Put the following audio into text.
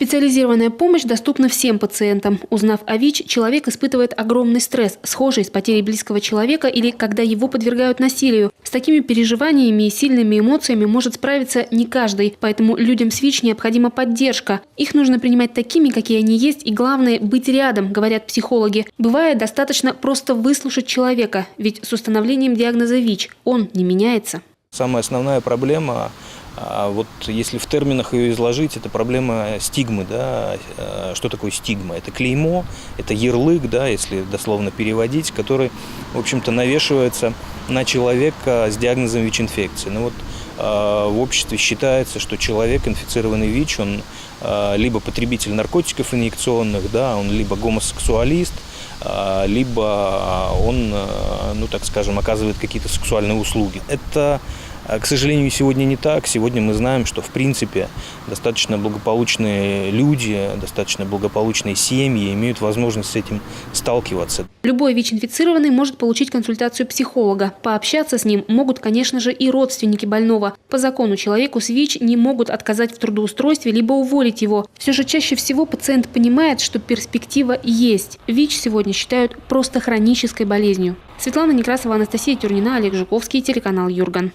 Специализированная помощь доступна всем пациентам. Узнав о ВИЧ, человек испытывает огромный стресс, схожий с потерей близкого человека или когда его подвергают насилию. С такими переживаниями и сильными эмоциями может справиться не каждый, поэтому людям с ВИЧ необходима поддержка. Их нужно принимать такими, какие они есть, и главное – быть рядом, говорят психологи. Бывает, достаточно просто выслушать человека, ведь с установлением диагноза ВИЧ он не меняется. Самая основная проблема, вот если в терминах ее изложить, это проблема стигмы. Да? Что такое стигма? Это клеймо, это ярлык, да, если дословно переводить, который, в общем-то, навешивается на человека с диагнозом ВИЧ-инфекции. Ну, вот, в обществе считается, что человек, инфицированный ВИЧ, он либо потребитель наркотиков инъекционных, да, он либо гомосексуалист, либо он, ну так скажем, оказывает какие-то сексуальные услуги. Это, к сожалению, сегодня не так. Сегодня мы знаем, что, в принципе, достаточно благополучные люди, достаточно благополучные семьи имеют возможность с этим сталкиваться. Любой ВИЧ-инфицированный может получить консультацию психолога. Пообщаться с ним могут, конечно же, и родственники больного. По закону человеку с ВИЧ не могут отказать в трудоустройстве либо уволить его. Все же чаще всего пациент понимает, что перспектива есть. ВИЧ сегодня считают просто хронической болезнью. Светлана Некрасова, Анастасия Тюрнина, Олег Жуковский, телеканал Юрган.